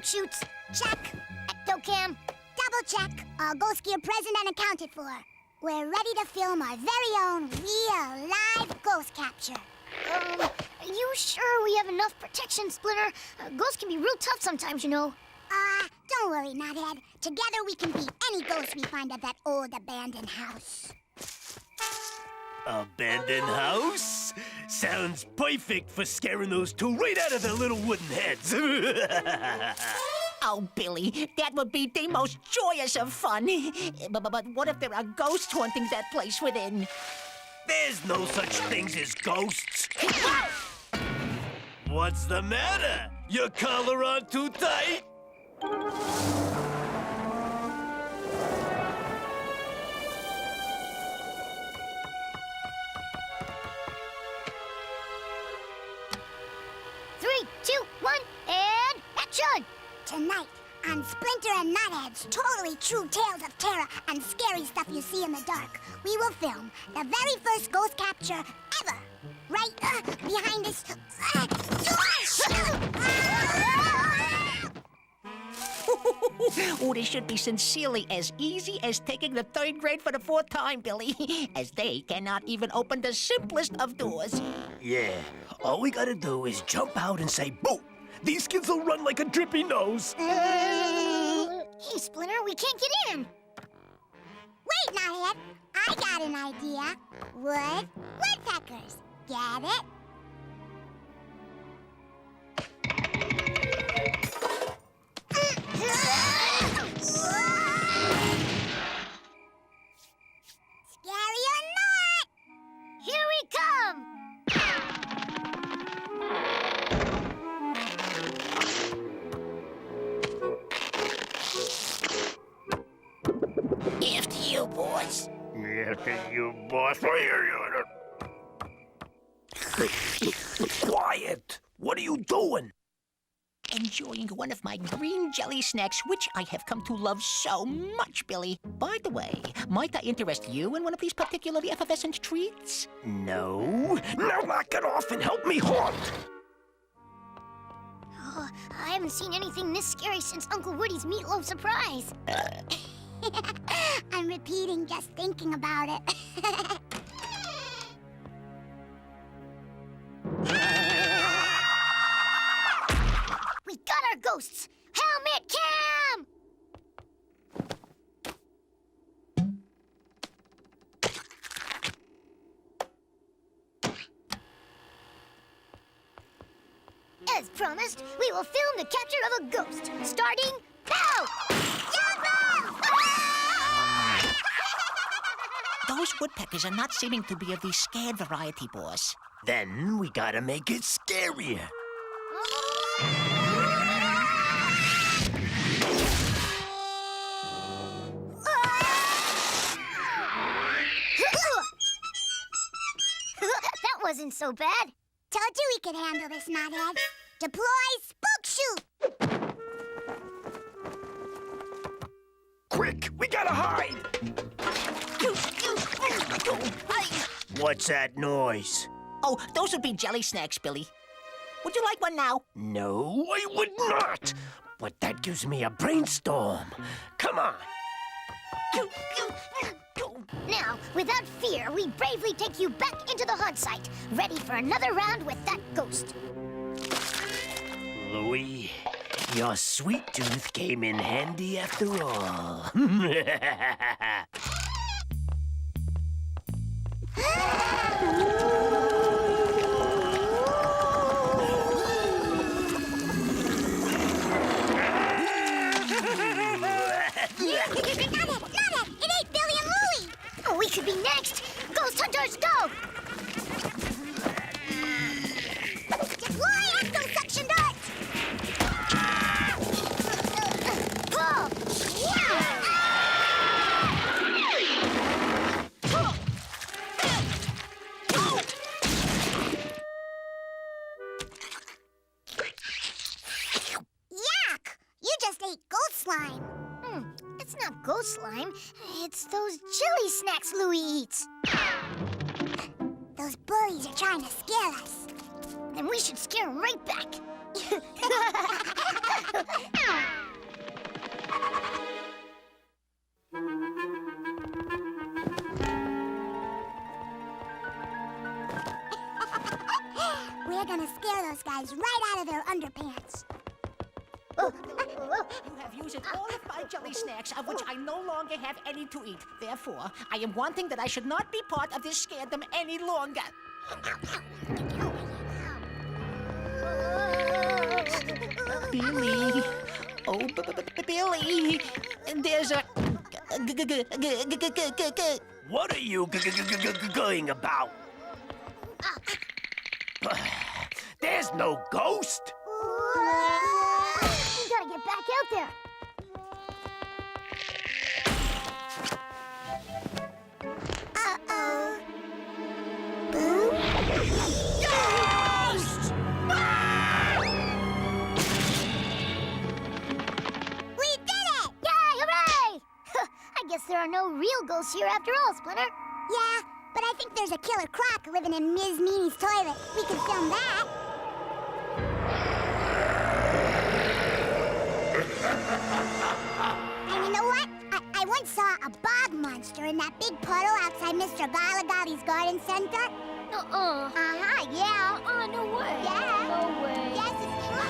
spook shoots. Check. Ectocam. Double check. All ghost gear present and accounted for. We're ready to film our very own real live ghost capture. Are you sure we have enough protection, Splinter? Ghosts can be real tough sometimes, you know. Don't worry, Knothead. Together we can beat any ghost we find at that old abandoned house. Abandoned house? Sounds perfect for scaring those two right out of their little wooden heads. Oh, Billy, that would be the most joyous of fun. But what if there are ghosts haunting that place within? There's no such things as ghosts. What's the matter? Your collar on too tight? Three, two, one, and action! Tonight, on Splinter and Knothead's totally true tales of terror and scary stuff you see in the dark, we will film the very first ghost capture ever. Right behind this Oh, this should be sincerely as easy as taking the third grade for the fourth time, Billy, as they cannot even open the simplest of doors. Yeah, all we gotta do is jump out and say, boo! These kids will run like a drippy nose. Hey, Splinter, we can't get in. Wait, Knothead. I got an idea. Woodpeckers. Get it? Scary or not? Here we come! After you, boys. After you, boss. Quiet! What are you doing? Enjoying one of my green jelly snacks, which I have come to love so much, Billy. By the way, might I interest you in one of these particularly effervescent treats? No. Now knock it off and help me haunt. Oh, I haven't seen anything this scary since Uncle Woody's meatloaf surprise. I'm repeating just thinking about it. We got our ghosts! Helmet cam! As promised, we will film the capture of a ghost, starting now! Those woodpeckers are not seeming to be of the scared variety, boss. Then we gotta make it scarier. That wasn't so bad. Told you we could handle this, Knothead. Deploy spook shoot! Quick, we gotta hide! What's that noise? Oh, those would be jelly snacks, Billy. Would you like one now? No, I would not. But that gives me a brainstorm. Come on. Now, without fear, we bravely take you back into the haunt site, ready for another round with that ghost. Louie, your sweet tooth came in handy after all. We could be next! Ghost hunters, go! Deploy ecto-suction darts! Pull! Yuck! You just ate ghost slime. It's not ghost slime. It's those jelly snacks Louie eats. Those bullies are trying to scare us. Then we should scare them right back. those guys right out of their underpants. You have used all of my jelly snacks, of which I no longer have any to eat. Therefore, I am wanting that I should not be part of this scandal any longer. Billy. Oh, Billy. There's a... What are you going about? There's no ghost. We gotta get back out there. Uh-oh. Boo? Ghost! We did it! Yay, hooray! I guess there are no real ghosts here after all, Splinter. Yeah, but I think there's a killer croc living in Ms. Meanie's toilet. We can film that. And you know what? I once saw a bog monster in that big puddle outside Mr. Golligolly's garden center. Uh-huh, yeah. No way. Yeah. No way. Yes, it's true.